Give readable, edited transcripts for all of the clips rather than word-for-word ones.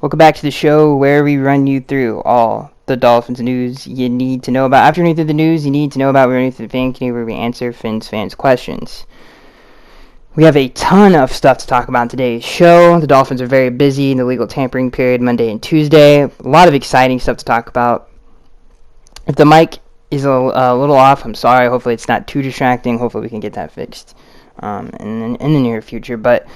Welcome back to the show where we run you through all the Dolphins news you need to know about. After running through the news you need to know about, we run through the fan community where we answer fans' questions. We have a ton of stuff to talk about in today's show. The Dolphins are very busy in the legal tampering period Monday and Tuesday. A lot of exciting stuff to talk about. If the mic is a little off, I'm sorry. Hopefully it's not too distracting. Hopefully we can get that fixed in the near future. But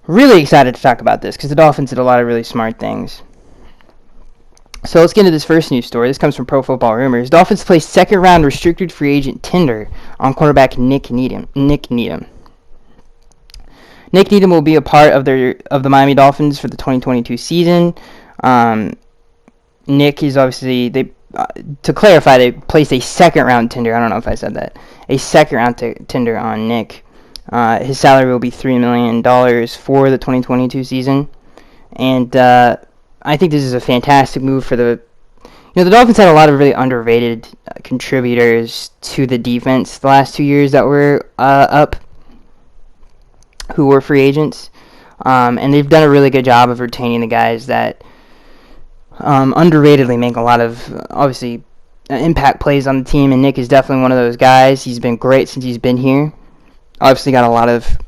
really excited to talk about this because the Dolphins did a lot of really smart things. So let's get into this first news story. This comes from Pro Football Rumors. Dolphins placed second-round restricted free agent tender on cornerback Nick Needham. Nick Needham will be a part of the Miami Dolphins for the 2022 season. Nick is obviously to clarify, they placed a second-round tender. I don't know if I said that. A second-round tender on Nick. His salary will be $3 million for the 2022 season, and I think this is a fantastic move for the Dolphins had a lot of really underrated contributors to the defense the last 2 years that were up, who were free agents, and they've done a really good job of retaining the guys that underratedly make a lot of, obviously, impact plays on the team, and Nick is definitely one of those guys. He's been great since he's been here. Obviously got a lot of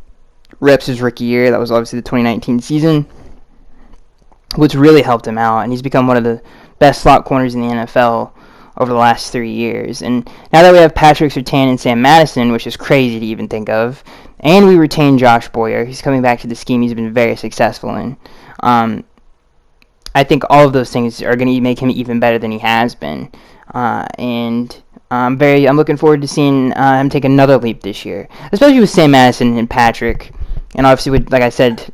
reps his rookie year. That was obviously the 2019 season, which really helped him out, and he's become one of the best slot corners in the NFL over the last 3 years. And now that we have Patrick Surtain and Sam Madison, which is crazy to even think of, and we retain Josh Boyer, he's coming back to the scheme he's been very successful in. I think all of those things are going to make him even better than he has been. And I'm looking forward to seeing him take another leap this year, especially with Sam Madison and Patrick, and obviously with, like I said,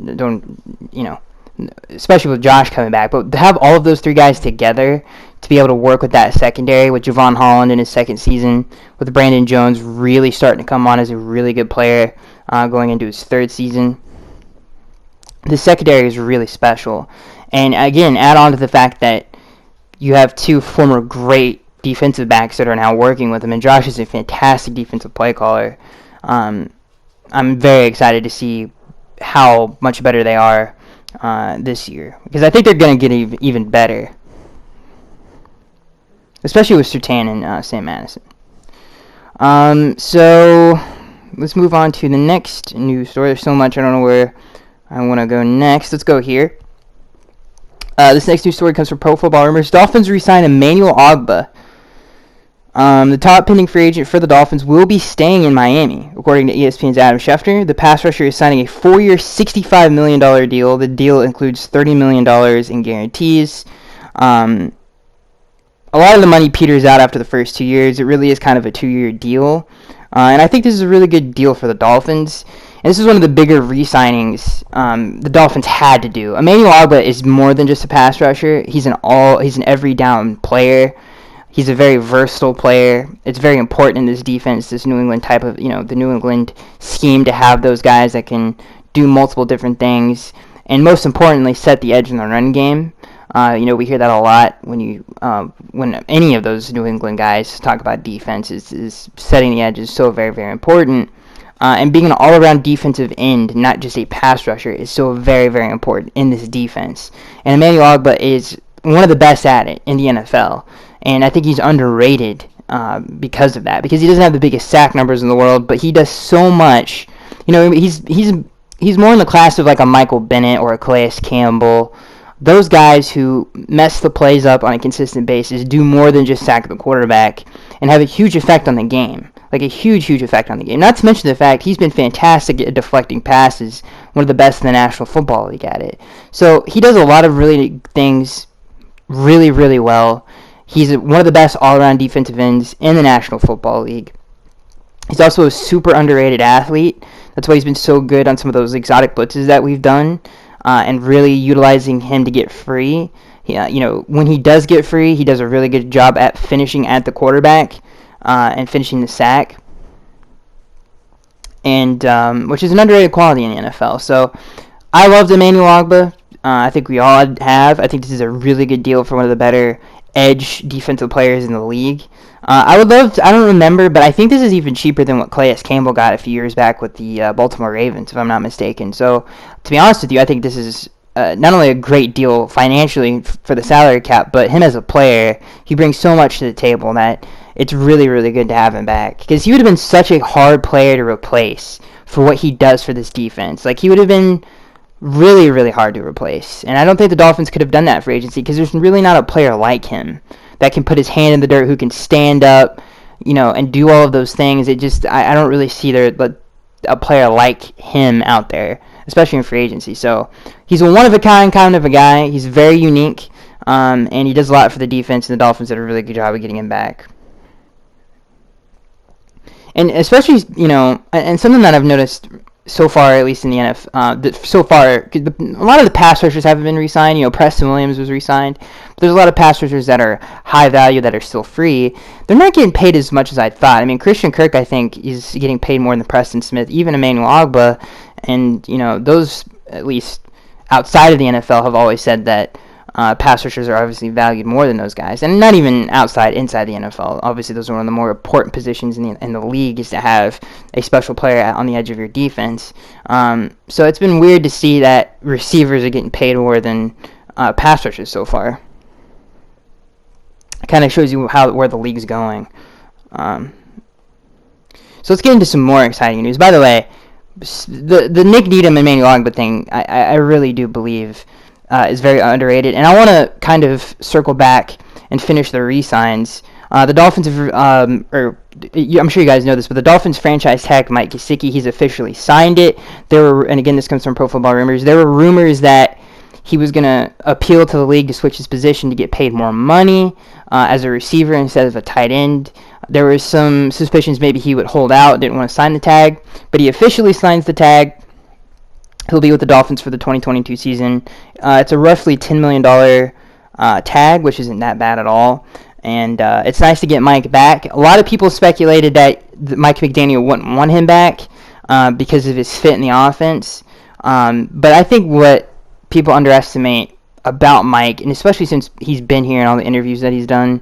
especially with Josh coming back. But to have all of those three guys together to be able to work with that secondary, with Javon Holland in his second season, with Brandon Jones really starting to come on as a really good player going into his third season, the secondary is really special. And again, add on to the fact that you have two former great defensive backs that are now working with him, and Josh is a fantastic defensive play caller. I'm very excited to see how much better they are this year, because I think they're going to get even better, especially with Surtain and Sam Madison. So let's move on to the next news story. There's so much, I don't know where I want to go next. Let's go here. This next news story comes from Pro Football Rumors. Dolphins re-sign Emmanuel Ogbah. The top pending free agent for the Dolphins will be staying in Miami, according to ESPN's Adam Schefter. The pass rusher is signing a 4-year, $65 million deal. The deal includes $30 million in guarantees. A lot of the money peters out after the first 2 years. It really is kind of a 2-year deal. And I think this is a really good deal for the Dolphins. And this is one of the bigger re-signings the Dolphins had to do. Emmanuel Ogbah is more than just a pass rusher. He's an every down player. He's a very versatile player. It's very important in this defense, this New England type of, the New England scheme, to have those guys that can do multiple different things, and most importantly, set the edge in the run game. We hear that a lot when any of those New England guys talk about defense. Is setting the edge is so very, very important. And being an all-around defensive end, not just a pass rusher, is so very, very important in this defense. And Emmanuel Ogbah is one of the best at it in the NFL. And I think he's underrated because of that. Because he doesn't have the biggest sack numbers in the world, but he does so much. He's more in the class of like a Michael Bennett or a Calais Campbell. Those guys who mess the plays up on a consistent basis, do more than just sack the quarterback, and have a huge effect on the game. Like a huge, huge effect on the game. Not to mention the fact he's been fantastic at deflecting passes, one of the best in the National Football League at it. So he does a lot of really things really, really well. He's one of the best all-around defensive ends in the National Football League. He's also a super underrated athlete. That's why he's been so good on some of those exotic blitzes that we've done, and really utilizing him to get free. When he does get free, he does a really good job at finishing at the quarterback and finishing the sack, and which is an underrated quality in the NFL. So I loved Emmanuel Ogbah. I think we all have. I think this is a really good deal for one of the better edge defensive players in the league. I don't remember, but I think this is even cheaper than what Calais Campbell got a few years back with the Baltimore Ravens, if I'm not mistaken. So, to be honest with you, I think this is not only a great deal financially for the salary cap, but him as a player, he brings so much to the table that it's really, really good to have him back. Because he would have been such a hard player to replace for what he does for this defense. Like, he would have been really, really hard to replace. And I don't think the Dolphins could have done that for agency, because there's really not a player like him that can put his hand in the dirt, who can stand up, and do all of those things. I don't really see a player like him out there, especially in free agency. So he's a one-of-a-kind kind of a guy. He's very unique, and he does a lot for the defense, and the Dolphins did a really good job of getting him back. And especially, and something that I've noticed so far, at least in the NFL, so far, a lot of the pass rushers haven't been re-signed. Preston Williams was re-signed. But there's a lot of pass rushers that are high value that are still free. They're not getting paid as much as I thought. I mean, Christian Kirk, I think, is getting paid more than Preston Smith, even Emmanuel Ogbah. And, those, at least outside of the NFL, have always said that pass rushers are obviously valued more than those guys. And not even inside the NFL. Obviously, those are one of the more important positions in the league, is to have a special player on the edge of your defense. So it's been weird to see that receivers are getting paid more than pass rushers so far. It kind of shows you where the league's going. So let's get into some more exciting news. By the way, the Nick Needham and Emmanuel Ogbah thing, I really do believe is very underrated. And I want to kind of circle back and finish the re-signs. The Dolphins have, I'm sure you guys know this, but the Dolphins franchise tag Mike Gesicki, he's officially signed it. And again, this comes from Pro Football Rumors, there were rumors that he was going to appeal to the league to switch his position to get paid more money as a receiver instead of a tight end. There were some suspicions maybe he would hold out, didn't want to sign the tag, but he officially signs the tag. He'll be with the Dolphins for the 2022 season. It's a roughly $10 million tag, which isn't that bad at all. And it's nice to get Mike back. A lot of people speculated that Mike McDaniel wouldn't want him back because of his fit in the offense. But I think what people underestimate about Mike, and especially since he's been here and all the interviews that he's done,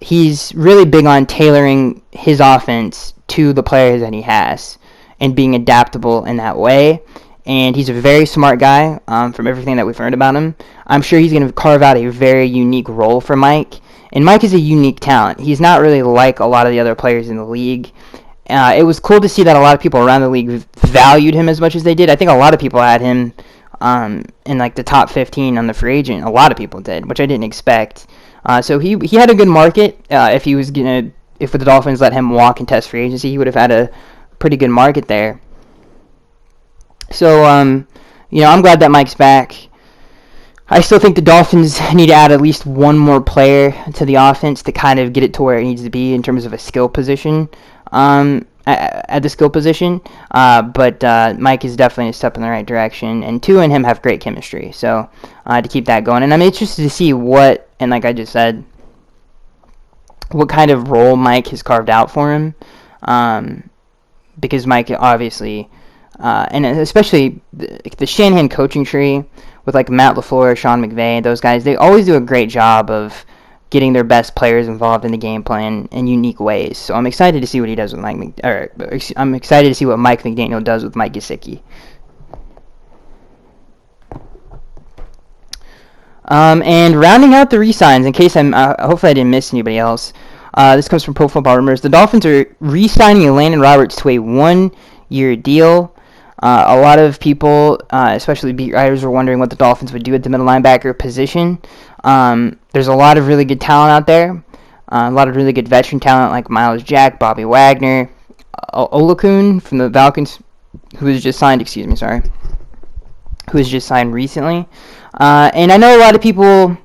he's really big on tailoring his offense to the players that he has and being adaptable in that way. And he's a very smart guy from everything that we've heard about him. I'm sure he's going to carve out a very unique role for Mike. And Mike is a unique talent. He's not really like a lot of the other players in the league. It was cool to see that a lot of people around the league valued him as much as they did. I think a lot of people had him in like the top 15 on the free agent. A lot of people did, which I didn't expect. So he had a good market. If the Dolphins let him walk and test free agency, he would have had a pretty good market there. So, I'm glad that Mike's back. I still think the Dolphins need to add at least one more player to the offense to kind of get it to where it needs to be in terms of a skill position, at the skill position. But Mike is definitely a step in the right direction, and Tua and him have great chemistry. So, to keep that going. And I'm interested to see and like I just said, what kind of role Mike has carved out for him. Because Mike obviously... and especially the Shanahan coaching tree with like Matt LaFleur, Sean McVay, those guys, they always do a great job of getting their best players involved in the game plan in unique ways. So I'm excited to see what he does with I'm excited to see what Mike McDaniel does with Mike Gesicki. And rounding out the re-signs, in case hopefully I didn't miss anybody else. This comes from Pro Football Rumors. The Dolphins are re-signing Landon Roberts to a 1-year deal. A lot of people, especially beat writers, were wondering what the Dolphins would do at the middle linebacker position. There's a lot of really good talent out there. A lot of really good veteran talent like Miles Jack, Bobby Wagner, Olakun from the Falcons, who was just signed recently. And I know a lot of people,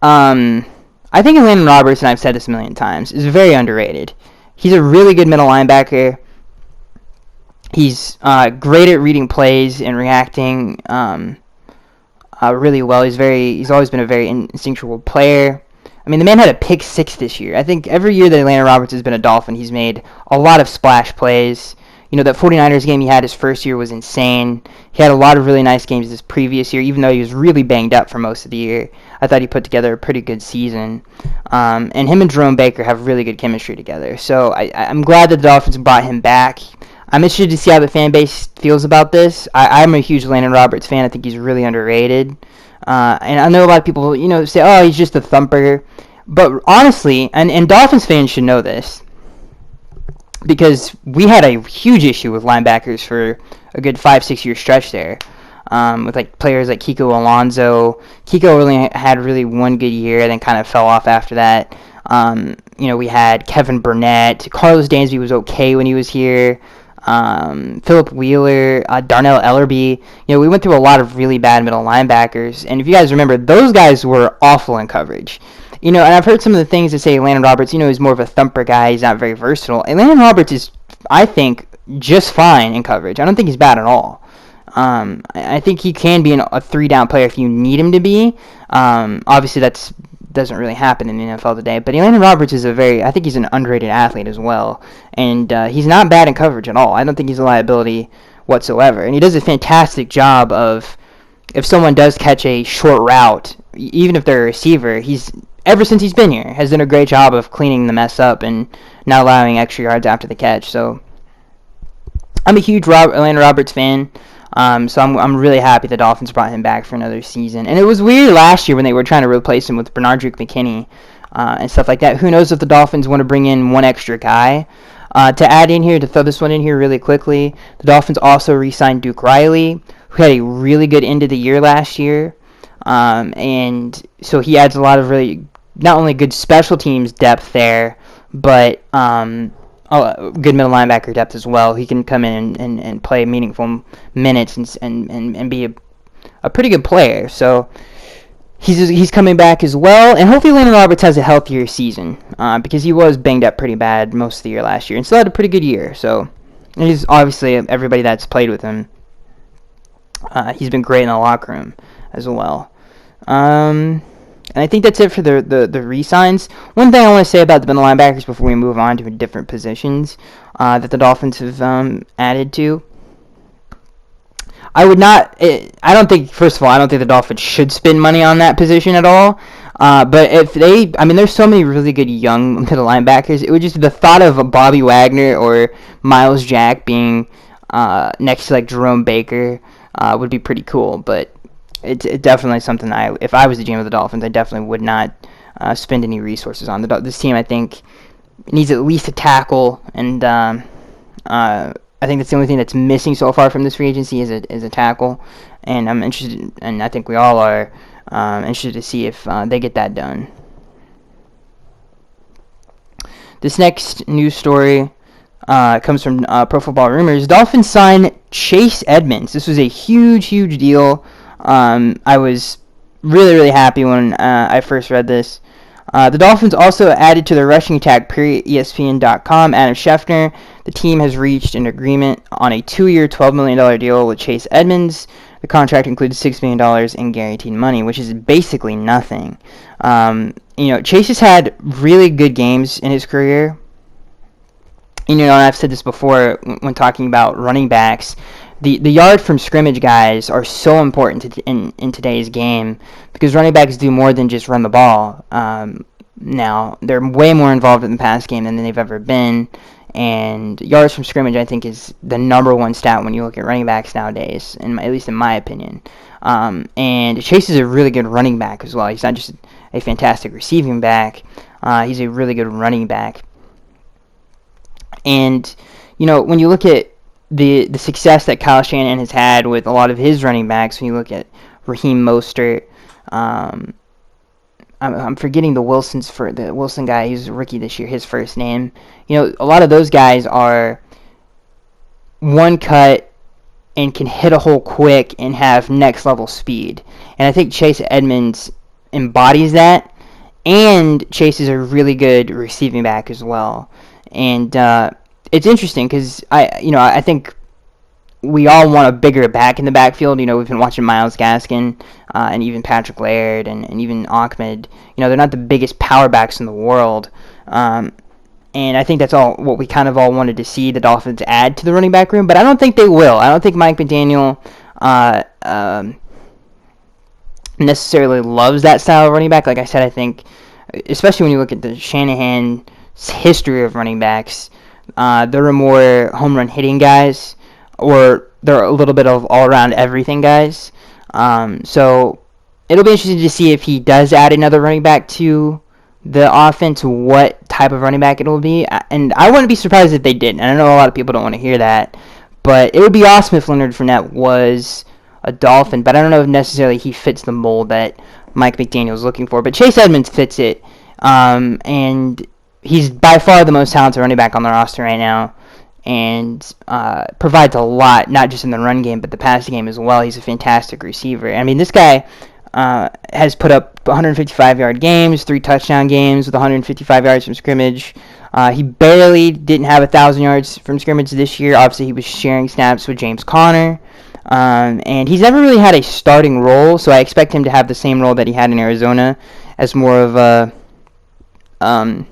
I think Landon Roberts, and I've said this a million times, is very underrated. He's a really good middle linebacker. He's great at reading plays and reacting really well. He's always been a very instinctual player. I mean, the man had a pick 6 this year. I think every year that Landon Roberts has been a Dolphin, he's made a lot of splash plays. That 49ers game he had his first year was insane. He had a lot of really nice games this previous year, even though he was really banged up for most of the year. I thought he put together a pretty good season. And him and Jerome Baker have really good chemistry together. So I'm glad that the Dolphins brought him back. I'm interested to see how the fan base feels about this. I'm a huge Landon Roberts fan. I think he's really underrated. And I know a lot of people, say, oh, he's just a thumper. But honestly, and Dolphins fans should know this, because we had a huge issue with linebackers for a good 5-6 year stretch there. With players like Kiko Alonso. Kiko really had one good year, then kind of fell off after that. We had Kevin Burnett. Carlos Dansby was okay when he was here. Philip Wheeler, Darnell Ellerby. We went through a lot of really bad middle linebackers. And if you guys remember, those guys were awful in coverage. And I've heard some of the things that say Landon Roberts, he's more of a thumper guy. He's not very versatile. And Landon Roberts is, I think, just fine in coverage. I don't think he's bad at all. I think he can be a 3-down player if you need him to be. Obviously, that doesn't really happen in the NFL today. But Elaine Roberts is I think he's an underrated athlete as well. And he's not bad in coverage at all. I don't think he's a liability whatsoever. And he does a fantastic job of, if someone does catch a short route, even if they're a receiver, ever since he's been here, has done a great job of cleaning the mess up and not allowing extra yards after the catch. So I'm a huge Elaine Roberts fan. So I'm really happy the Dolphins brought him back for another season. And it was weird last year when they were trying to replace him with Bernard Drake McKinney and stuff like that. Who knows if the Dolphins want to bring in one extra guy. To throw this one in here really quickly, the Dolphins also re-signed Duke Riley, who had a really good end of the year last year. And so he adds a lot of really, not only good special teams depth there, but good middle linebacker depth as well. He can come in and play meaningful minutes and be a pretty good player. So he's coming back as well, and hopefully Landon Roberts has a healthier season because he was banged up pretty bad most of the year last year and still had a pretty good year. So he's obviously, everybody that's played with him, he's been great in the locker room as well. And I think that's it for the re-signs. One thing I want to say about the middle linebackers before we move on to different positions that the Dolphins have added to. I don't think the Dolphins should spend money on that position at all. But if there's so many really good young middle linebackers. It would just, the thought of a Bobby Wagner or Miles Jack being next to Jerome Baker would be pretty cool. But it's definitely something if I was the GM of the Dolphins, I definitely would not spend any resources on. This team, I think, needs at least a tackle, and I think that's the only thing that's missing so far from this free agency is a tackle. And I'm interested, and I think we all are interested to see if they get that done. This next news story comes from Pro Football Rumors. Dolphins sign Chase Edmunds. This was a huge deal. I was really happy when I first read this. The Dolphins also added to the rushing attack per ESPN.com Adam Schefter. The team has reached an agreement on a 2-year, $12 million deal with Chase Edmunds. The contract includes $6 million in guaranteed money, which is basically nothing. Chase has had really good games in his career. And I've said this before when talking about running backs. The yard from scrimmage guys are so important in today's game because running backs do more than just run the ball. Now, they're way more involved in the pass game than they've ever been. And yards from scrimmage, I think, is the number one stat when you look at running backs nowadays, at least in my opinion. And Chase is a really good running back as well. He's not just a fantastic receiving back. He's a really good running back. And, when you look at the success that Kyle Shanahan has had with a lot of his running backs, when you look at Raheem Mostert, I'm forgetting the Wilson guy. He's a rookie this year. His first name. A lot of those guys are one cut and can hit a hole quick and have next level speed. And I think Chase Edmunds embodies that. And Chase is a really good receiving back as well. And it's interesting because I think we all want a bigger back in the backfield. We've been watching Myles Gaskin and even Patrick Laird and even Ahmed. They're not the biggest power backs in the world. And I think that's all what we kind of all wanted to see the Dolphins add to the running back room. But I don't think they will. I don't think Mike McDaniel necessarily loves that style of running back. Like I said, I think, especially when you look at the Shanahan's history of running backs, They're more home run hitting guys, or they're a little bit of all around everything guys. So it'll be interesting to see if he does add another running back to the offense, what type of running back it will be. And I wouldn't be surprised if they didn't. I know a lot of people don't want to hear that, but it would be awesome if Leonard Fournette was a Dolphin, but I don't know if necessarily he fits the mold that Mike McDaniel's looking for. But Chase Edmunds fits it, and he's by far the most talented running back on the roster right now, and provides a lot, not just in the run game, but the passing game as well. He's a fantastic receiver. I mean, this guy has put up 155-yard games, 3 touchdown games with 155 yards from scrimmage. He barely didn't have 1,000 yards from scrimmage this year. Obviously, he was sharing snaps with James Conner. And he's never really had a starting role, so I expect him to have the same role that he had in Arizona, as more of a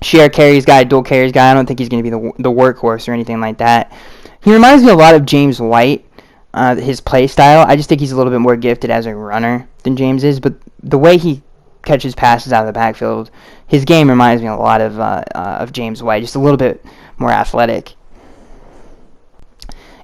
share carries guy, dual carries guy. I don't think he's going to be the workhorse or anything like that. He reminds me a lot of James White, his play style. I just think he's a little bit more gifted as a runner than James is, but the way he catches passes out of the backfield, his game reminds me a lot of James White, just a little bit more athletic.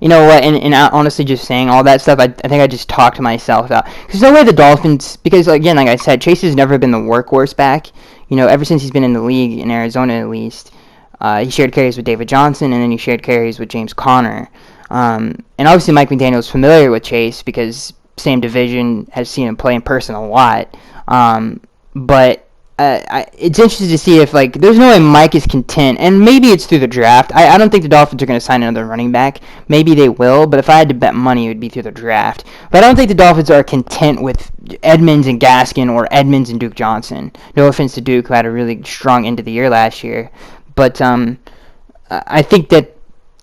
You know what, and honestly, just saying all that stuff, I think I just talked to myself out. Because no way the Dolphins, because again, like I said, Chase has never been the workhorse back. You know, ever since he's been in the league, in Arizona at least, he shared carries with David Johnson, and then he shared carries with James Conner. And obviously Mike McDaniel is familiar with Chase because same division, has seen him play in person a lot. But it's interesting to see if, like, there's no way Mike is content, and maybe it's through the draft. I don't think the Dolphins are going to sign another running back. Maybe they will, but if I had to bet money, it would be through the draft. But I don't think the Dolphins are content with Edmonds and Gaskin or Edmonds and Duke Johnson. No offense to Duke, who had a really strong end of the year last year. But I think that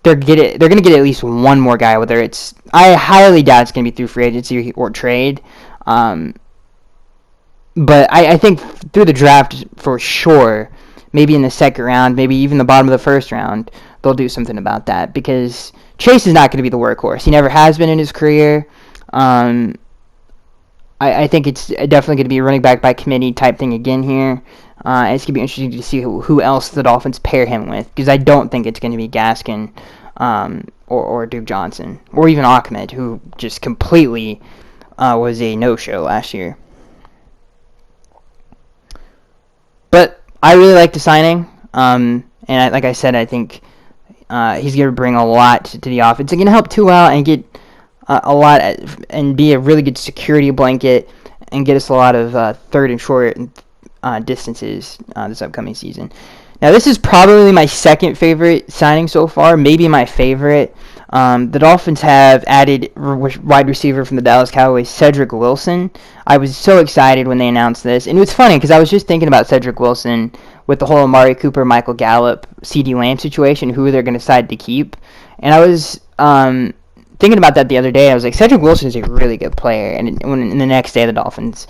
they're going to get at least one more guy, whether it's... I highly doubt it's going to be through free agency or trade. But I think through the draft, for sure, maybe in the second round, maybe even the bottom of the first round, they'll do something about that. Because Chase is not going to be the workhorse. He never has been in his career. I think it's definitely going to be a running back by committee type thing again here. It's going to be interesting to see who else the Dolphins pair him with. Because I don't think it's going to be Gaskin or Duke Johnson. Or even Ahmed, who just completely was a no-show last year. But I really like the signing, and like I said, I think he's going to bring a lot to the offense. He's going to help Tua and get a lot and be a really good security blanket and get us a lot of third and short distances this upcoming season. Now, this is probably my second favorite signing so far, maybe my favorite. The Dolphins have added wide receiver from the Dallas Cowboys, Cedric Wilson. I was so excited when they announced this. And it was funny because I was just thinking about Cedric Wilson with the whole Amari Cooper, Michael Gallup, CeeDee Lamb situation, who they're going to decide to keep. And I was thinking about that the other day. I was like, Cedric Wilson is a really good player. And when the next day the Dolphins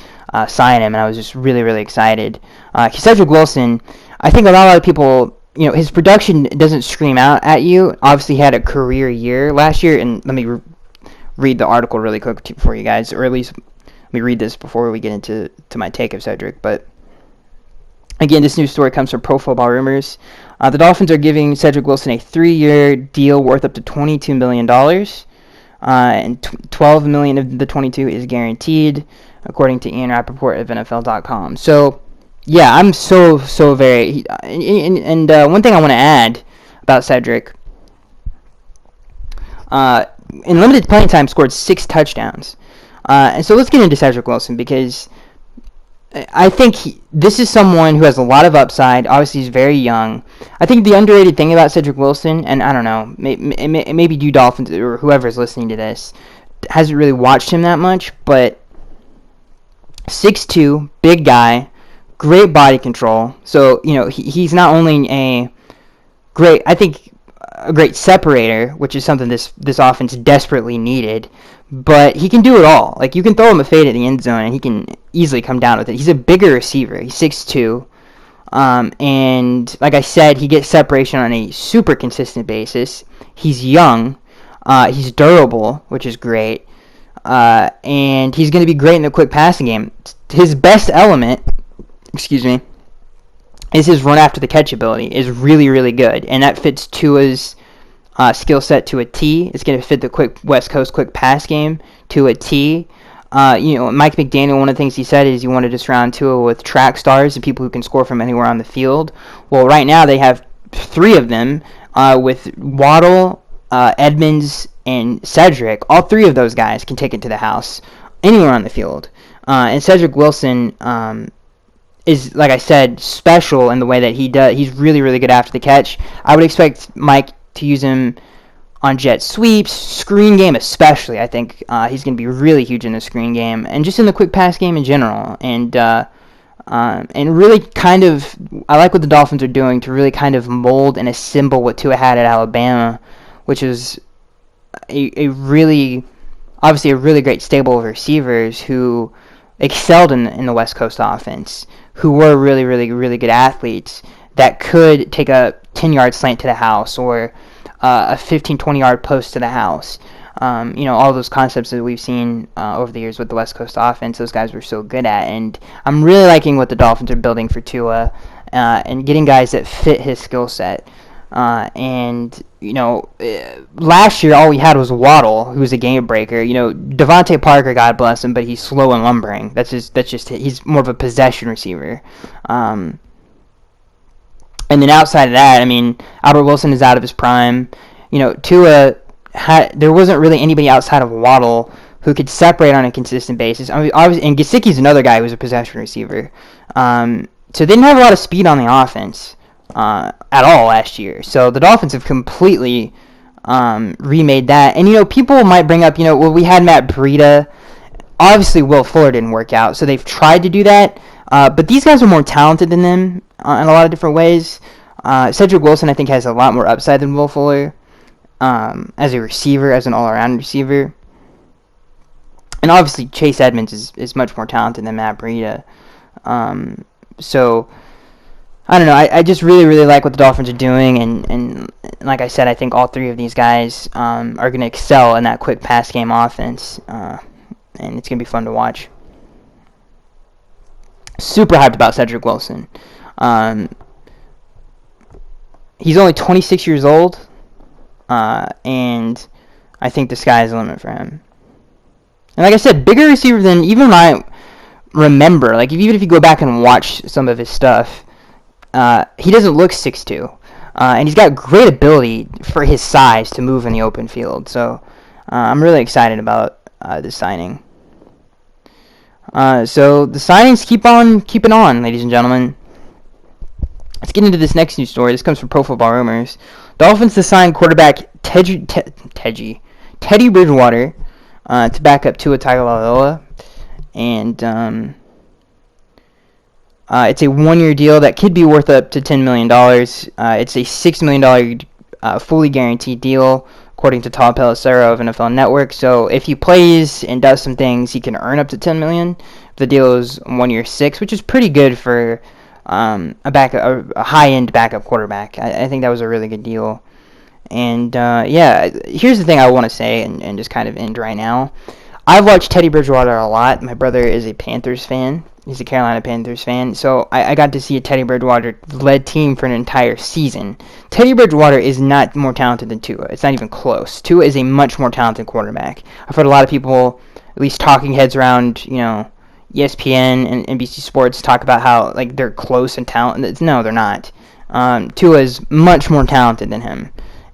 sign him, and I was just really, really excited. Cedric Wilson, I think a lot of people... You know, his production doesn't scream out at you. Obviously, he had a career year last year, and let me read the article really quick for you guys, or at least let me read this before we get into my take of Cedric. But again, this news story comes from Pro Football Rumors. The Dolphins are giving Cedric Wilson a 3-year deal worth up to $22 million, and $12 million of the 22 is guaranteed, according to Ian Rappaport of NFL.com. So, yeah, I'm so very... And one thing I want to add about Cedric, in limited playing time, scored 6 touchdowns. And so let's get into Cedric Wilson, because I think this is someone who has a lot of upside. Obviously, he's very young. I think the underrated thing about Cedric Wilson, and I don't know, maybe you Dolphins or whoever's listening to this hasn't really watched him that much, but 6'2", big guy, great body control. So, you know, he's not only a great separator, which is something this offense desperately needed, but he can do it all. Like, you can throw him a fade at the end zone, and he can easily come down with it. He's a bigger receiver. He's 6'2", and like I said, he gets separation on a super consistent basis. He's young. He's durable, which is great. And he's going to be great in the quick passing game. His best element... is his run after the catch ability is really, really good, and that fits Tua's skill set to a T. It's going to fit the quick West Coast quick pass game to a T. Mike McDaniel, one of the things he said is he wanted to surround Tua with track stars and people who can score from anywhere on the field. Well, right now they have 3 of them with Waddle, Edmunds, and Cedric. All 3 of those guys can take it to the house anywhere on the field. And Cedric Wilson is, like I said, special in the way that he does. He's really, really good after the catch. I would expect Mike to use him on jet sweeps, screen game especially. I think he's going to be really huge in the screen game and just in the quick pass game in general. And really kind of, I like what the Dolphins are doing to really kind of mold and assemble what Tua had at Alabama, which is obviously a really great stable of receivers who excelled in the West Coast offense, who were really, really, really good athletes that could take a 10-yard slant to the house or a 15, 20-yard post to the house. All those concepts that we've seen over the years with the West Coast offense, those guys were so good at. And I'm really liking what the Dolphins are building for Tua and getting guys that fit his skill set. Last year all we had was Waddle, who was a game breaker. Devontae Parker, God bless him, but he's slow and lumbering. That's just he's more of a possession receiver. And then outside of that, Albert Wilson is out of his prime. Tua there wasn't really anybody outside of Waddle who could separate on a consistent basis. Obviously, and Gesicki's another guy who was a possession receiver. So they didn't have a lot of speed on the offense at all last year. So the Dolphins have completely remade that. And, people might bring up, we had Matt Breida. Obviously, Will Fuller didn't work out, so they've tried to do that. But these guys are more talented than them in a lot of different ways. Cedric Wilson, I think, has a lot more upside than Will Fuller as a receiver, as an all-around receiver. And obviously, Chase Edmonds is much more talented than Matt Breida. So, I don't know. I just really, really like what the Dolphins are doing. And like I said, I think all 3 of these guys are going to excel in that quick pass game offense. And it's going to be fun to watch. Super hyped about Cedric Wilson. He's only 26 years old, and I think the sky's the limit for him. And like I said, bigger receiver than even I remember. Even if you go back and watch some of his stuff, he doesn't look 6'2", and he's got great ability for his size to move in the open field. So I'm really excited about this signing. So the signings keep on keeping on, ladies and gentlemen. Let's get into this next news story. This comes from Pro Football Rumors. Dolphins to sign quarterback Teddy Bridgewater to back up Tua Tagovailoa, and it's a 1-year deal that could be worth up to $10 million. It's a $6 million fully guaranteed deal, according to Tom Pelissero of NFL Network. So if he plays and does some things, he can earn up to $10 million. The deal is 1 year $6, which is pretty good for a high-end backup quarterback. I think that was a really good deal. And here's the thing I want to say and just kind of end right now. I've watched Teddy Bridgewater a lot. My brother is a Panthers fan. He's a Carolina Panthers fan. So I got to see a Teddy Bridgewater-led team for an entire season. Teddy Bridgewater is not more talented than Tua. It's not even close. Tua is a much more talented quarterback. I've heard a lot of people, at least talking heads around, ESPN and NBC Sports, talk about how they're close in talent. No, they're not. Tua is much more talented than him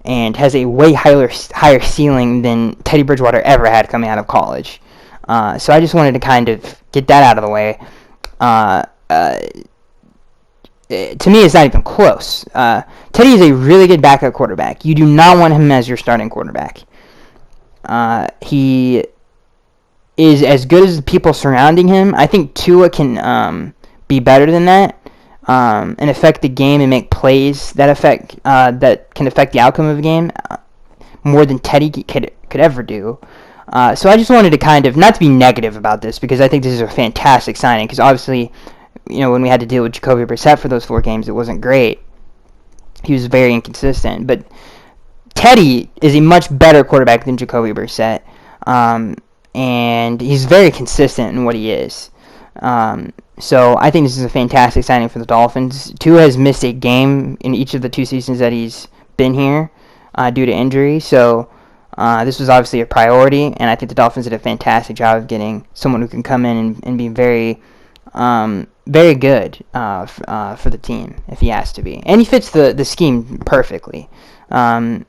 and has a way higher ceiling than Teddy Bridgewater ever had coming out of college. So I just wanted to kind of get that out of the way. To me, it's not even close. Teddy is a really good backup quarterback. You do not want him as your starting quarterback. He is as good as the people surrounding him. I think Tua can be better than that and affect the game and make plays that can affect the outcome of the game more than Teddy could ever do. So I just wanted to kind of, not to be negative about this, because I think this is a fantastic signing, because obviously, when we had to deal with Jacoby Brissett for those 4 games, it wasn't great. He was very inconsistent. But Teddy is a much better quarterback than Jacoby Brissett, and he's very consistent in what he is. So I think this is a fantastic signing for the Dolphins. Tua has missed a game in each of the 2 seasons that he's been here due to injury. So this was obviously a priority, and I think the Dolphins did a fantastic job of getting someone who can come in and be very, very good for the team if he has to be. And he fits the scheme perfectly. Mike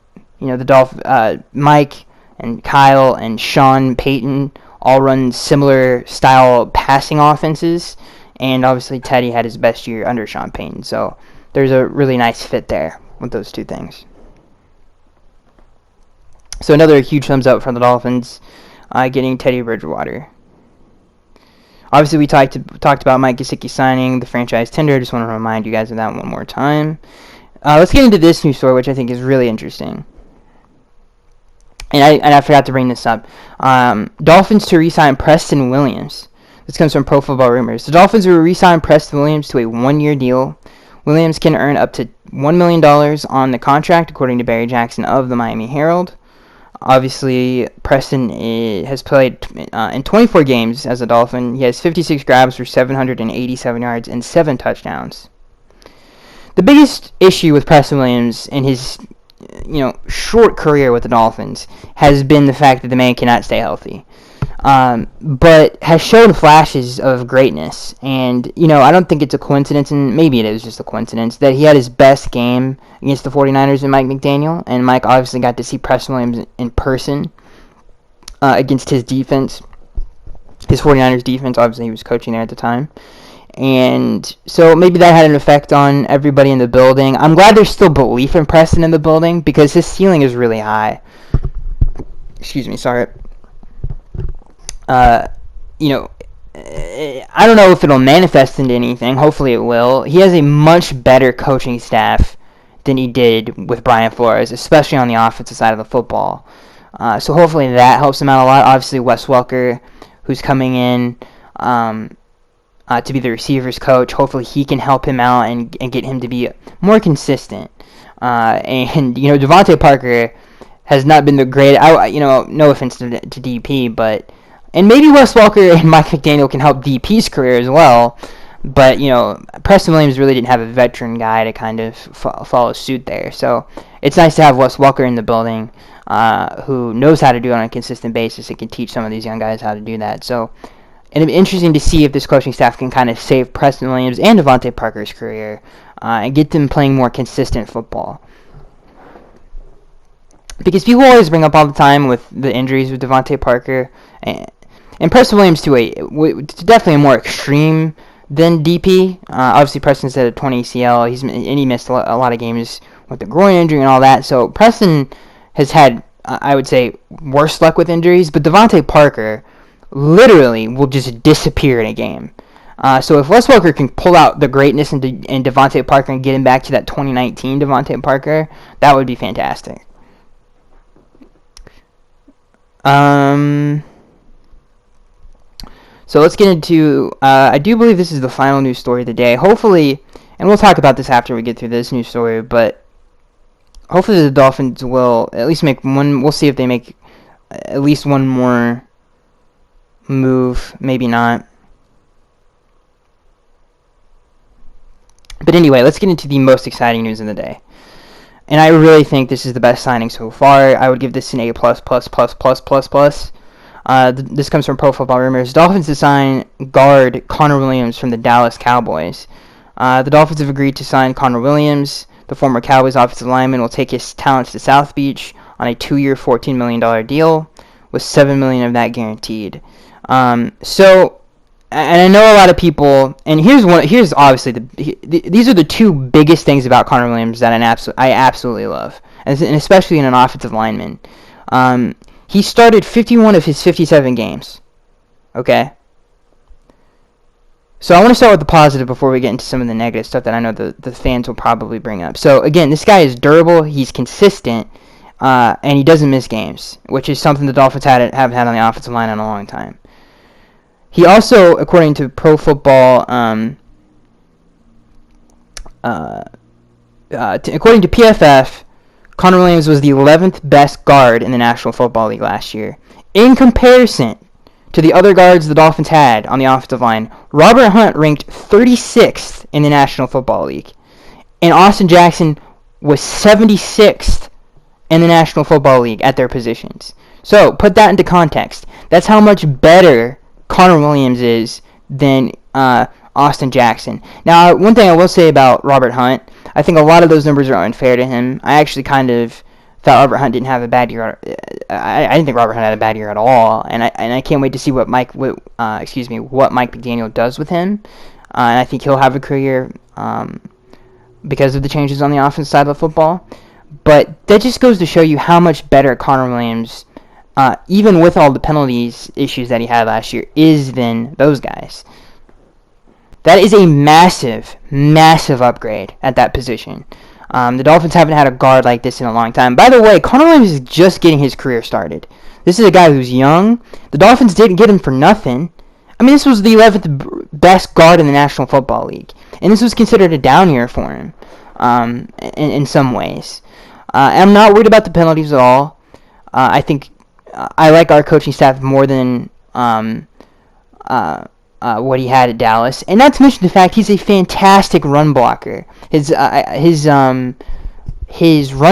and Kyle and Sean Payton all run similar style passing offenses, and obviously Teddy had his best year under Sean Payton, so there's a really nice fit there with those 2 things. So another huge thumbs up from the Dolphins getting Teddy Bridgewater. Obviously, we talked about Mike Gesicki signing the franchise tender. I just want to remind you guys of that one more time. Let's get into this news story, which I think is really interesting. And I forgot to bring this up. Dolphins to re-sign Preston Williams. This comes from Pro Football Rumors. The Dolphins will re-sign Preston Williams to a 1-year deal. Williams can earn up to $1 million on the contract, according to Barry Jackson of the Miami Herald. Obviously, Preston has played in 24 games as a Dolphin. He has 56 grabs for 787 yards and 7 touchdowns. The biggest issue with Preston Williams in his short career with the Dolphins has been the fact that the man cannot stay healthy, but has shown flashes of greatness. And I don't think it's a coincidence, and maybe it is just a coincidence, that he had his best game against the 49ers with Mike McDaniel, and Mike obviously got to see Preston Williams in person against his defense, his 49ers defense. Obviously he was coaching there at the time. And so maybe that had an effect on everybody in the building. I'm glad there's still belief in Preston in the building, because his ceiling is really high. Excuse me, sorry. I don't know if it'll manifest into anything. Hopefully it will. He has a much better coaching staff than he did with Brian Flores, especially on the offensive side of the football. So hopefully that helps him out a lot. Obviously Wes Welker, who's coming in to be the receivers coach. Hopefully he can help him out and get him to be more consistent. And Devontae Parker has not been the great. No offense to DP, and maybe Wes Welker and Mike McDaniel can help DP's career as well. But Preston Williams really didn't have a veteran guy to kind of follow suit there. So it's nice to have Wes Welker in the building, who knows how to do it on a consistent basis and can teach some of these young guys how to do that. So it'll be interesting to see if this coaching staff can kind of save Preston Williams and Devontae Parker's career and get them playing more consistent football. Because people always bring up all the time with the injuries with Devontae Parker and Preston Williams to definitely a more extreme than DP. Obviously, Preston's had a 20 ACL. He missed a lot of games with the groin injury and all that. So Preston has had, I would say, worse luck with injuries. But Devontae Parker literally will just disappear in a game. So if Wes Welker can pull out the greatness in Devontae Parker and get him back to that 2019 Devontae Parker, that would be fantastic. So let's get into, I do believe this is the final news story of the day. Hopefully, and we'll talk about this after we get through this news story, but hopefully the Dolphins will at least make one. We'll see if they make at least one more move, maybe not. But anyway, let's get into the most exciting news of the day. And I really think this is the best signing so far. I would give this an A++++++. This comes from Pro Football Rumors. Dolphins to sign guard Conor Williams from the Dallas Cowboys. The Dolphins have agreed to sign Conor Williams. The former Cowboys offensive lineman will take his talents to South Beach on a 2-year, $14 million deal, with $7 million of that guaranteed. And I know a lot of people, and here's obviously these are the two biggest things about Conor Williams that I absolutely love, and especially in an offensive lineman. He started 51 of his 57 games. Okay? So I want to start with the positive before we get into some of the negative stuff that I know the fans will probably bring up. So again, this guy is durable, he's consistent, and he doesn't miss games, which is something the Dolphins have had on the offensive line in a long time. He also, according to Pro Football, according to PFF, Conor Williams was the 11th best guard in the National Football League last year, in comparison to the other guards the Dolphins had on the offensive line, Robert Hunt ranked 36th in the National Football League, and Austin Jackson was 76th in the National Football League at their positions. So, put that into context. That's how much better Conor Williams is than Austin Jackson. Now, one thing I will say about Robert Hunt, I think a lot of those numbers are unfair to him. I actually kind of thought Robert Hunt didn't have a bad year. I didn't think Robert Hunt had a bad year at all, and I can't wait to see what Mike McDaniel does with him. And I think he'll have a career because of the changes on the offensive side of the football. But that just goes to show you how much better Conor Williams, even with all the penalties issues that he had last year, is than those guys. That is a massive, massive upgrade at that position. The Dolphins haven't had a guard like this in a long time. By the way, Conor Williams is just getting his career started. This is a guy who's young. The Dolphins didn't get him for nothing. I mean, this was the 11th best guard in the National Football League. And this was considered a down year for him in some ways. I'm not worried about the penalties at all. I think I like our coaching staff more than what he had at Dallas, and not to mention the fact he's a fantastic run blocker. His run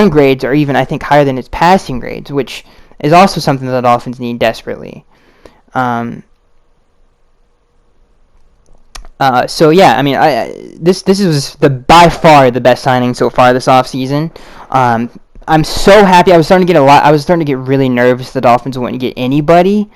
grades are even, I think, higher than his passing grades, which is also something that the Dolphins need desperately. So yeah, I mean, this was by far the best signing so far this offseason. I'm so happy. I was starting to get really nervous the Dolphins wouldn't get anybody,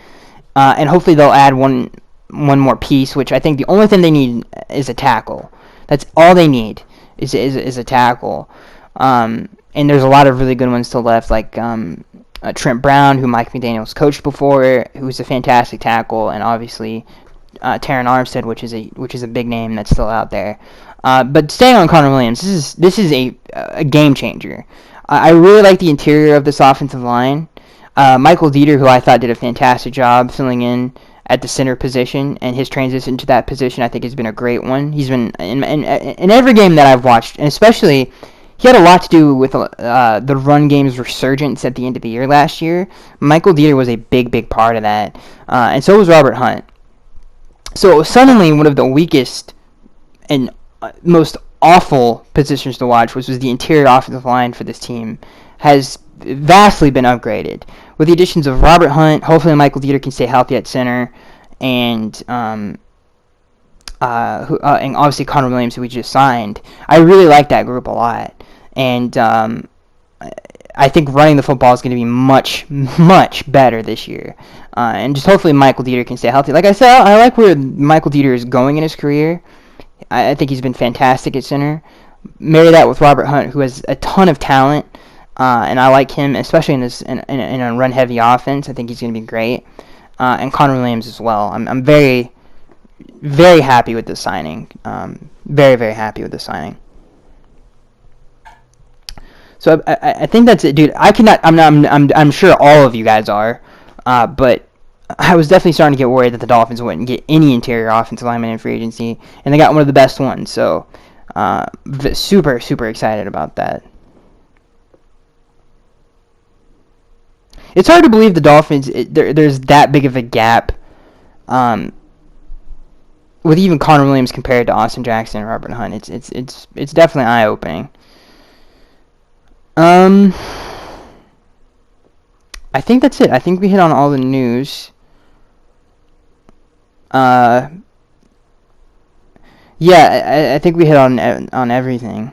and hopefully they'll add one more piece, which I think the only thing they need is a tackle. That's all they need is a tackle. And there's a lot of really good ones still left, like Trent Brown, who Mike McDaniel's coached before, who's a fantastic tackle, and obviously Terran Armstead, which is a big name that's still out there. But staying on Conor Williams, this is a game changer. I really like the interior of this offensive line. Michael Dieter, who I thought did a fantastic job filling in at the center position, and his transition to that position I think has been a great one. He's been in every game that I've watched, and especially he had a lot to do with the run game's resurgence at the end of the year last year. Michael Dieter was a big part of that, and so was Robert Hunt. So suddenly one of the weakest and most awful positions to watch, which was the interior offensive line for this team, has vastly been upgraded with the additions of Robert Hunt. Hopefully Michael Dieter can stay healthy at center, and obviously Conor Williams, who we just signed. I really like that group a lot, and I think running the football is going to be much better this year, and just hopefully Michael Dieter can stay healthy. Like I said, I like where Michael Dieter is going in his career. I think he's been fantastic at center. Marry that with Robert Hunt, who has a ton of talent, and I like him, especially in a run-heavy offense. I think he's going to be great, and Conor Williams as well. I'm very, very happy with this signing. Very happy with this signing. So I think that's it, dude. I'm sure all of you guys are, but I was definitely starting to get worried that the Dolphins wouldn't get any interior offensive lineman in free agency, and they got one of the best ones. So super excited about that. It's hard to believe the Dolphins, there's that big of a gap with even Conor Williams compared to Austin Jackson and Robert Hunt. It's definitely eye-opening. I think that's it. I think we hit on all the news. Yeah, I think we hit on everything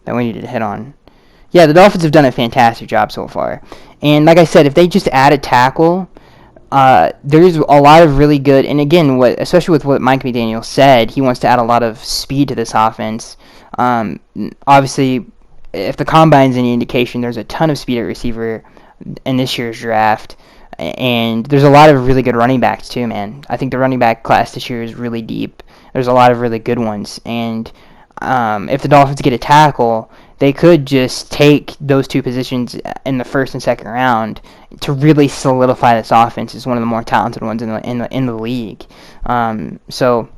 that we needed to hit on. Yeah, the Dolphins have done a fantastic job so far. And like I said, if they just add a tackle, there's a lot of really good, and again, especially with what Mike McDaniel said, he wants to add a lot of speed to this offense. Obviously, if the combine's any indication, there's a ton of speed at receiver in this year's draft. And there's a lot of really good running backs too, man. I think the running back class this year is really deep. There's a lot of really good ones. And if the Dolphins get a tackle, they could just take those two positions in the first and second round to really solidify this offense as one of the more talented ones in the league. So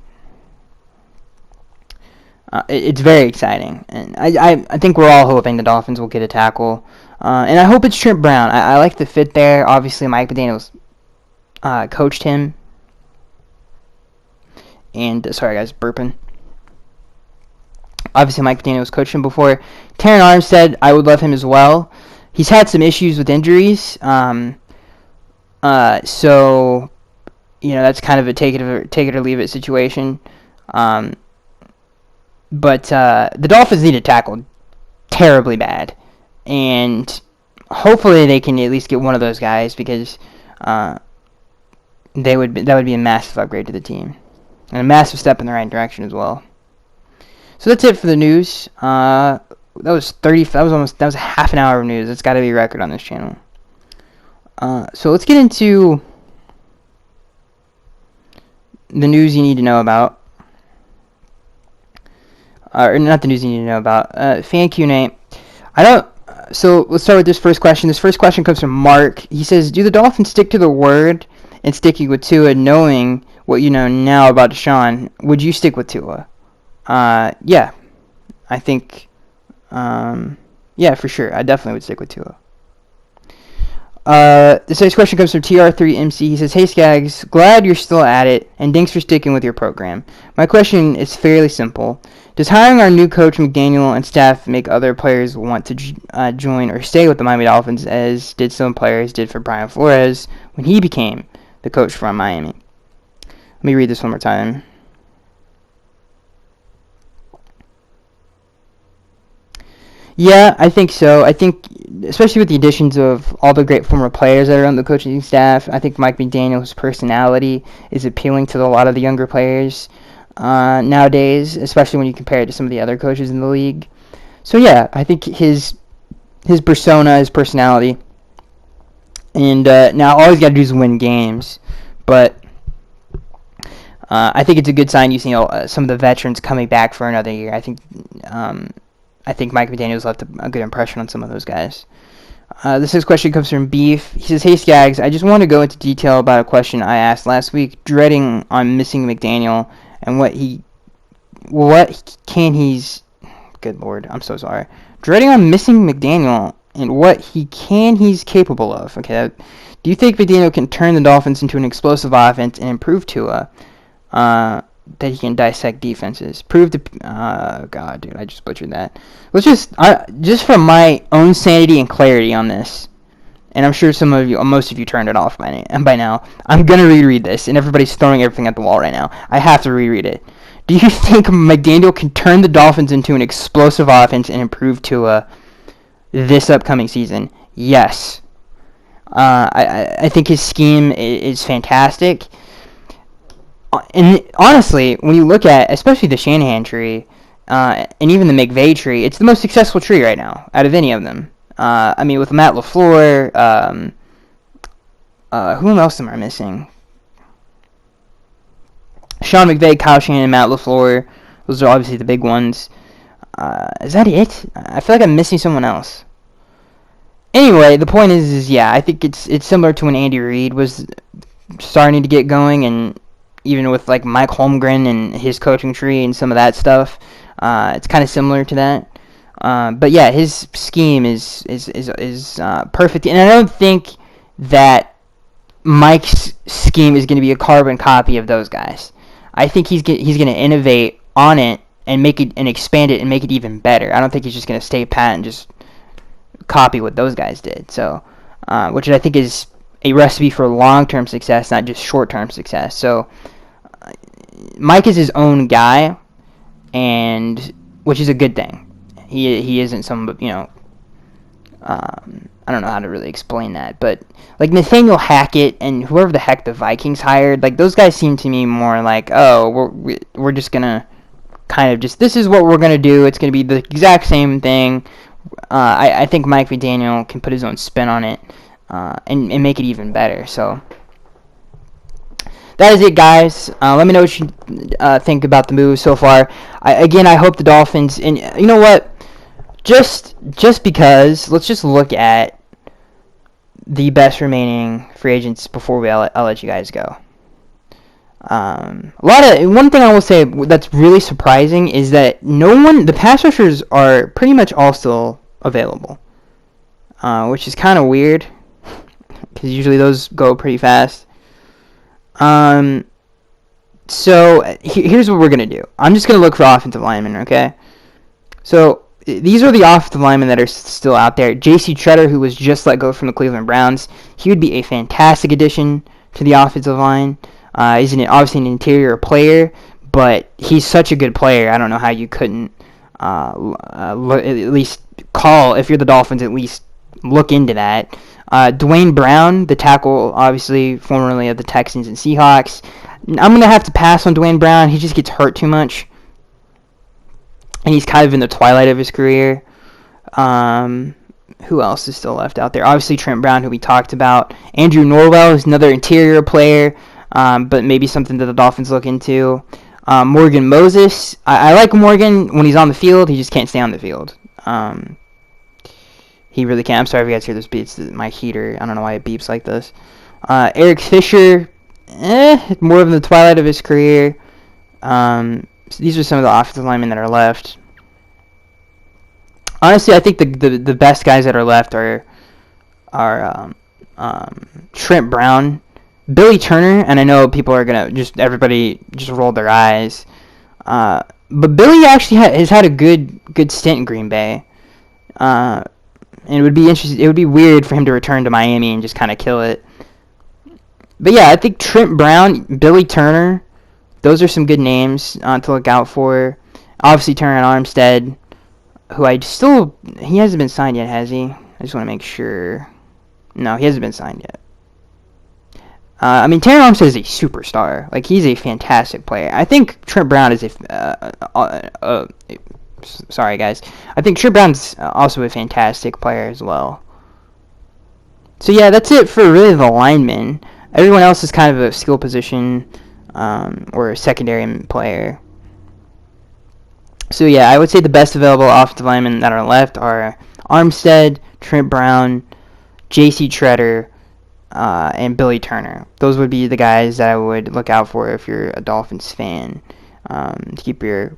it's very exciting, and I think we're all hoping the Dolphins will get a tackle, and I hope it's Trent Brown. I like the fit there. Obviously, Mike McDaniel's coached him. And, sorry guys, burping. Obviously, Mike McDaniels coached him before. Terron Armstead, I would love him as well. He's had some issues with injuries. So, that's kind of a take it or leave it situation. But the Dolphins need to tackle terribly bad. And hopefully they can at least get one of those guys, because that would be a massive upgrade to the team. And a massive step in the right direction as well. So that's it for the news. That was a half an hour of news. That's got to be a record on this channel. So let's get into the news you need to know about. Or not the news you need to know about. Fan Q&A. So let's start with this first question. This first question comes from Mark. He says, do the Dolphins stick to their word and sticking with Tua, knowing what you know now about Deshaun? Would you stick with Tua? Yeah. I think, yeah, for sure. I definitely would stick with Tua. This next question comes from TR3MC. He says, hey Skaggs, glad you're still at it, and thanks for sticking with your program. My question is fairly simple. Does hiring our new coach McDaniel and staff make other players want to join or stay with the Miami Dolphins, as did some players did for Brian Flores when he became the coach from Miami? Let me read this one more time. Yeah, I think so. I think, especially with the additions of all the great former players that are on the coaching staff, I think Mike McDaniel's personality is appealing to a lot of the younger players nowadays, especially when you compare it to some of the other coaches in the league. So yeah, I think his persona, his personality, and now all he's got to do is win games. But I think it's a good sign you see some of the veterans coming back for another year. I think Mike McDaniel's left a good impression on some of those guys. This next question comes from Beef. He says, hey Skaggs, I just want to go into detail about a question I asked last week, dreading on missing McDaniel and good Lord, I'm so sorry. Dreading on missing McDaniel and what he's capable of. Okay, do you think McDaniel can turn the Dolphins into an explosive offense and improve Tua? That he can dissect defenses. God, dude, I just butchered that. Let's just for my own sanity and clarity on this, and I'm sure most of you turned it off by now. I'm gonna reread this, and everybody's throwing everything at the wall right now. I have to reread it. Do you think McDaniel can turn the Dolphins into an explosive offense and improve Tua this upcoming season? Yes. I think his scheme is fantastic. And honestly, when you look at especially the Shanahan tree and even the McVay tree, it's the most successful tree right now out of any of them. I mean, with Matt LaFleur, who else am I missing? Sean McVay, Kyle Shanahan, Matt LaFleur. Those are obviously the big ones. Is that it? I feel like I'm missing someone else. Anyway, the point is yeah, I think it's similar to when Andy Reid was starting to get going, and even with like Mike Holmgren and his coaching tree and some of that stuff, it's kind of similar to that. But yeah, his scheme is perfect, and I don't think that Mike's scheme is going to be a carbon copy of those guys. I think he's going to innovate on it and make it and expand it and make it even better. I don't think he's just going to stay pat and just copy what those guys did. So, which I think is a recipe for long-term success, not just short-term success. So, Mike is his own guy, and which is a good thing. He isn't some, I don't know how to really explain that, but like Nathaniel Hackett and whoever the heck the Vikings hired, like those guys seem to me more like, oh, we're just gonna kind of just, this is what we're gonna do. It's gonna be the exact same thing. I think Mike McDaniel can put his own spin on it and make it even better. So that is it, guys. Let me know what you think about the move so far. I hope the Dolphins, and you know what? Just because, let's just look at the best remaining free agents before I'll let you guys go. One thing I will say that's really surprising is that the pass rushers are pretty much all still available, which is kind of weird because usually those go pretty fast. So here's what we're gonna do. I'm just gonna look for offensive linemen. Okay. So these are the offensive linemen that are still out there. J.C. Tretter, who was just let go from the Cleveland Browns, he would be a fantastic addition to the offensive line. He's obviously an interior player, but he's such a good player. I don't know how you couldn't at least call, if you're the Dolphins, at least look into that. Dwayne Brown, the tackle, obviously formerly of the Texans and Seahawks. I'm going to have to pass on Dwayne Brown. He just gets hurt too much. And he's kind of in the twilight of his career. Who else is still left out there? Obviously Trent Brown, who we talked about. Andrew Norwell is another interior player, but maybe something that the Dolphins look into. Morgan Moses. I like Morgan when he's on the field. He just can't stay on the field. He really can't. I'm sorry if you guys hear this beeps. My heater. I don't know why it beeps like this. Eric Fisher. More of the twilight of his career. So these are some of the offensive linemen that are left. Honestly, I think the best guys that are left are Trent Brown, Billy Turner, and I know people are gonna everybody roll their eyes, but Billy actually has had a good stint in Green Bay, and it would be interesting. It would be weird for him to return to Miami and just kind of kill it. But yeah, I think Trent Brown, Billy Turner, those are some good names to look out for. Obviously, Terran Armstead, who he hasn't been signed yet, has he? I just want to make sure. No, he hasn't been signed yet. I mean, Terran Armstead is a superstar. Like, he's a fantastic player. I think Trent Brown is sorry, guys. I think Trent Brown's also a fantastic player as well. So, yeah, that's it for really the linemen. Everyone else is kind of a skill position or a secondary player. So, yeah, I would say the best available offensive linemen that are left are Armstead, Trent Brown, J.C. Tretter, and Billy Turner. Those would be the guys that I would look out for if you're a Dolphins fan. To keep your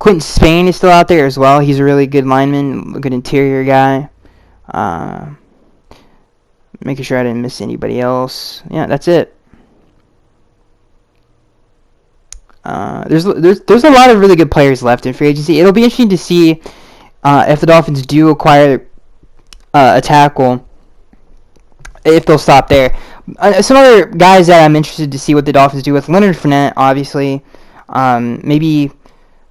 Quentin Spain is still out there as well. He's a really good lineman, a good interior guy. Making sure I didn't miss anybody else. Yeah, that's it. There's a lot of really good players left in free agency. It'll be interesting to see if the Dolphins do acquire a tackle, if they'll stop there. Some other guys that I'm interested to see what the Dolphins do with Leonard Fournette, obviously. Maybe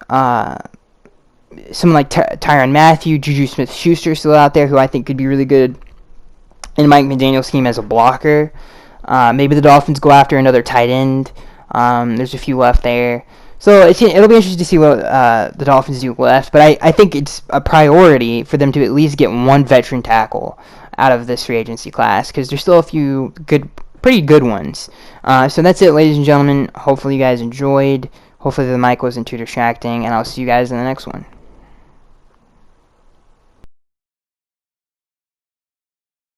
someone like Tyrann Mathieu, Juju Smith-Schuster still out there, who I think could be really good in Mike McDaniel's scheme as a blocker. Maybe the Dolphins go after another tight end. There's a few left there. So it'll be interesting to see what the Dolphins do left. But I think it's a priority for them to at least get one veteran tackle out of this free agency class, because there's still a few pretty good ones. So that's it, ladies and gentlemen. Hopefully you guys enjoyed. Hopefully the mic wasn't too distracting. And I'll see you guys in the next one.